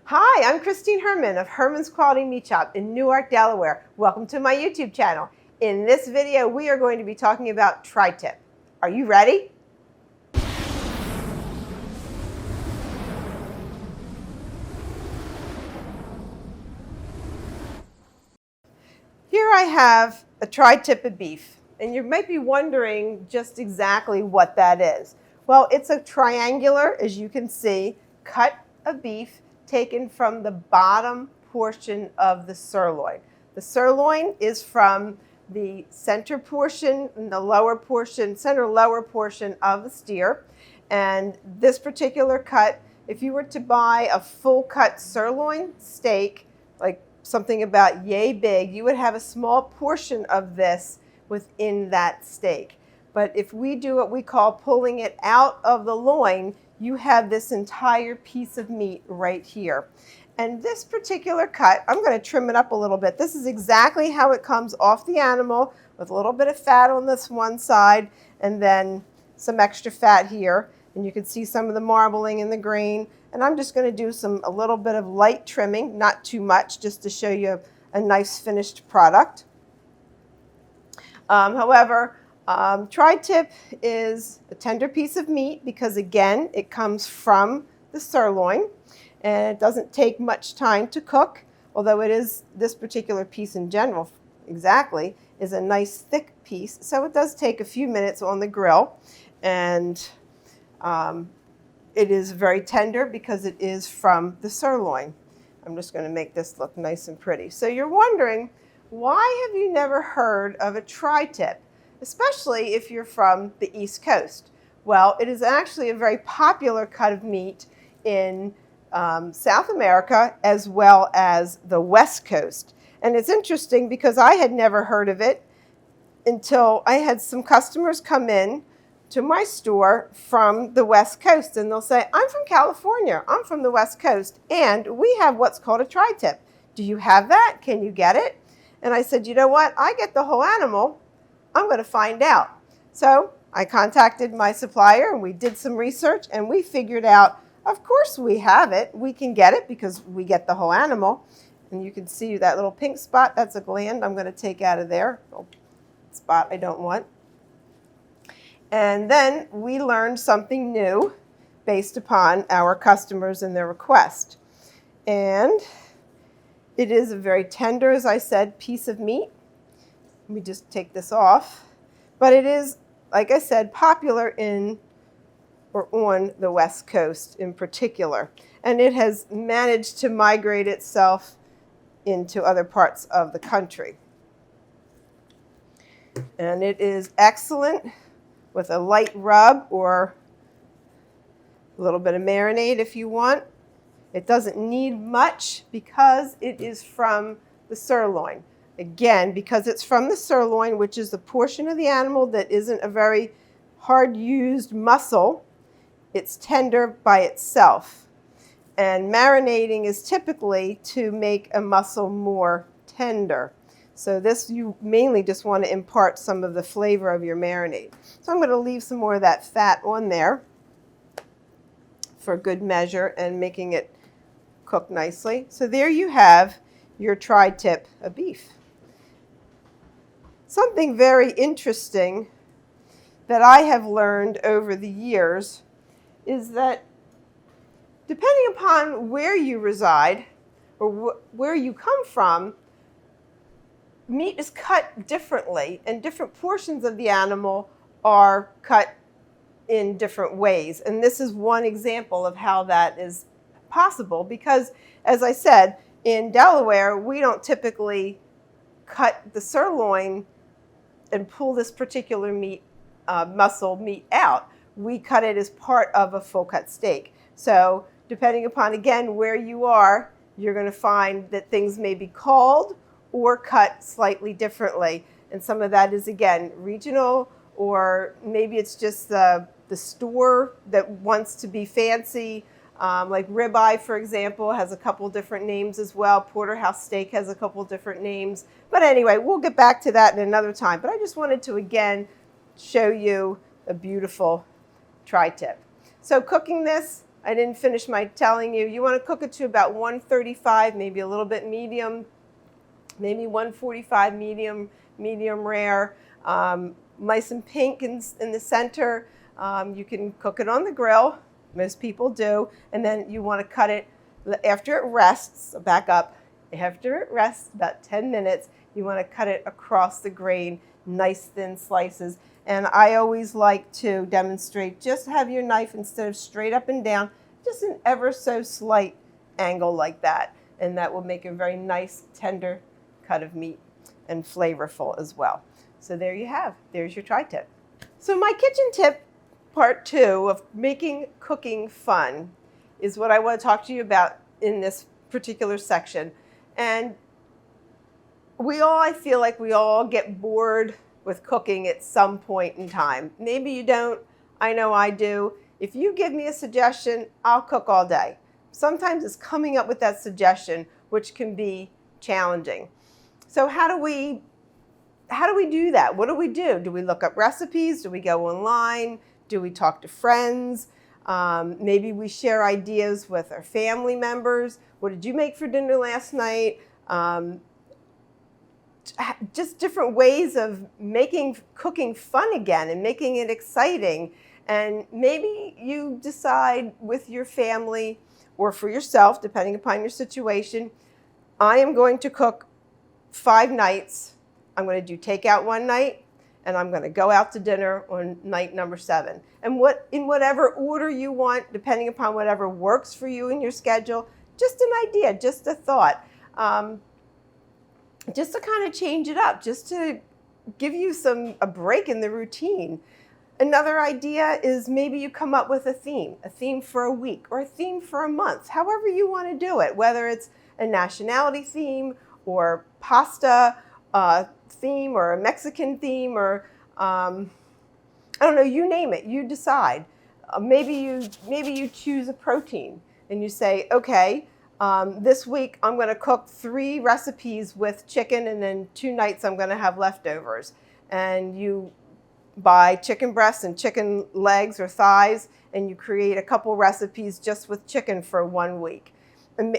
Hi, I'm Christine Herman of Herman's Quality Meat Shop in Newark, Delaware. Welcome to my YouTube channel. In this video, we are going to be talking about tri-tip. Are you ready? Here I have a tri-tip of beef, and you might be wondering just exactly what that is. Well, it's a triangular, as you can see, cut of beef taken from the bottom portion of the sirloin. The sirloin is from the center portion and the lower portion, center lower portion of the steer. And this particular cut, if you were to buy a full cut sirloin steak, like something about yay big, you would have a small portion of this within that steak. But if we do what we call pulling it out of the loin, you have this entire piece of meat right here. And this particular cut, I'm going to trim it up a little bit. This is exactly how it comes off the animal, with a little bit of fat on this one side and then some extra fat here. And you can see some of the marbling in the grain. And I'm just going to do a little bit of light trimming, not too much, just to show you a nice finished product. However, tri-tip is a tender piece of meat because, again, it comes from the sirloin, and it doesn't take much time to cook, although it is, this particular piece in general, exactly, is a nice thick piece. So it does take a few minutes on the grill, and it is very tender because it is from the sirloin. I'm just going to make this look nice and pretty. So you're wondering, why have you never heard of a tri-tip, especially if you're from the East Coast? Well, it is actually a very popular cut of meat in South America as well as the West Coast. And it's interesting because I had never heard of it until I had some customers come in to my store from the West Coast, and they'll say, I'm from California, I'm from the West Coast, and we have what's called a tri-tip. Do you have that? Can you get it? And I said, you know what? I get the whole animal. I'm going to find out. So I contacted my supplier, and we did some research, and we figured out, of course we have it. We can get it because we get the whole animal. And you can see that little pink spot. That's a gland I'm going to take out of there. Little spot I don't want. And then we learned something new based upon our customers and their request. And it is a very tender, as I said, piece of meat. Let me just take this off. But it is, like I said, popular in or on the West Coast in particular. And it has managed to migrate itself into other parts of the country. And it is excellent with a light rub or a little bit of marinade if you want. It doesn't need much because it is from the sirloin. Again, because it's from the sirloin, which is the portion of the animal that isn't a very hard-used muscle, it's tender by itself. And marinating is typically to make a muscle more tender. So this, you mainly just want to impart some of the flavor of your marinade. So I'm going to leave some more of that fat on there for good measure and making it cook nicely. So there you have your tri-tip of beef. Something very interesting that I have learned over the years is that depending upon where you reside or where you come from, meat is cut differently, and different portions of the animal are cut in different ways. And this is one example of how that is possible because, as I said, in Delaware, we don't typically cut the sirloin and pull this particular meat, muscle meat out. We cut it as part of a full cut steak. So depending upon, again, where you are, you're going to find that things may be called or cut slightly differently. And some of that is, again, regional, or maybe it's just the store that wants to be fancy. Like ribeye, for example, has a couple different names as well. Porterhouse steak has a couple different names. But anyway, we'll get back to that in another time. But I just wanted to, again, show you a beautiful tri-tip. So cooking this, I didn't finish my telling you. You want to cook it to about 135, maybe a little bit medium, maybe 145 medium rare. Nice and pink in the center. You can cook it on the grill. Most people do. And then you want to cut it after it rests. Back up. After it rests, about 10 minutes, you want to cut it across the grain, nice thin slices. And I always like to demonstrate, just have your knife instead of straight up and down, just an ever so slight angle like that. And that will make a very nice, tender cut of meat and flavorful as well. So there you have, there's your tri-tip. So my kitchen tip, part 2 of making cooking fun, is what I want to talk to you about in this particular section. And I feel like we all get bored with cooking at some point in time. Maybe you don't, I know I do. If you give me a suggestion, I'll cook all day. Sometimes it's coming up with that suggestion, which can be challenging. So how do we do that? What do we do? Do we look up recipes? Do we go online? Do we talk to friends? Maybe we share ideas with our family members. What did you make for dinner last night? Just different ways of making cooking fun again and making it exciting. And maybe you decide with your family or for yourself, depending upon your situation, I am going to cook 5 nights. I'm going to do takeout one night, and I'm going to go out to dinner on night number 7. And in whatever order you want, depending upon whatever works for you in your schedule, just an idea, just a thought, just to kind of change it up, just to give you a break in the routine. Another idea is maybe you come up with a theme for a week or a theme for a month, however you want to do it, whether it's a nationality theme or pasta theme or a Mexican theme or I don't know, you name it, you decide. Maybe you choose a protein and you say, okay, this week I'm going to cook 3 recipes with chicken, and then 2 nights I'm going to have leftovers. And you buy chicken breasts and chicken legs or thighs, and you create a couple recipes just with chicken for 1 week.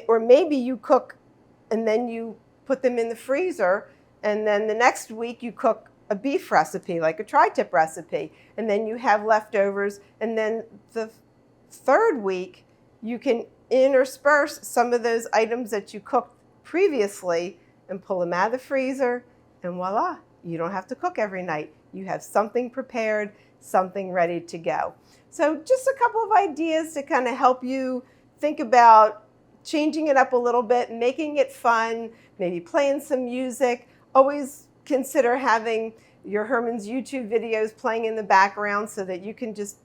Or maybe you cook and then you put them in the freezer, and then the next week you cook a beef recipe, like a tri-tip recipe, and then you have leftovers, and then the 3rd week you can intersperse some of those items that you cooked previously and pull them out of the freezer, and voila, you don't have to cook every night. You have something prepared, something ready to go. So just a couple of ideas to kind of help you think about changing it up a little bit, making it fun, maybe playing some music. Always consider having your Herman's YouTube videos playing in the background so that you can just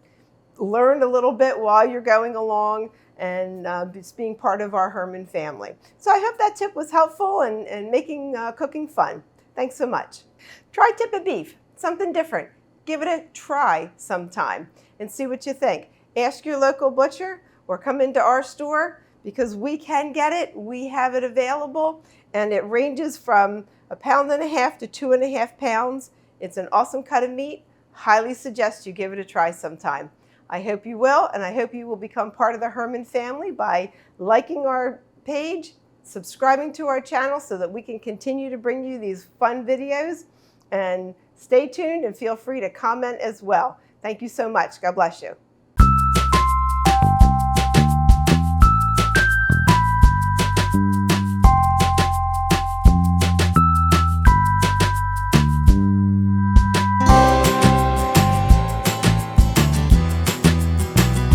learn a little bit while you're going along and just being part of our Herman family. So I hope that tip was helpful and making cooking fun. Thanks so much. Tri-tip of beef, something different. Give it a try sometime and see what you think. Ask your local butcher or come into our store because we can get it. We have it available, and it ranges from 1.5 pounds to 2.5 pounds. It's an awesome cut of meat. Highly suggest you give it a try sometime. I hope you will, and I hope you will become part of the Herman family by liking our page, subscribing to our channel so that we can continue to bring you these fun videos. And stay tuned and feel free to comment as well. Thank you so much. God bless you.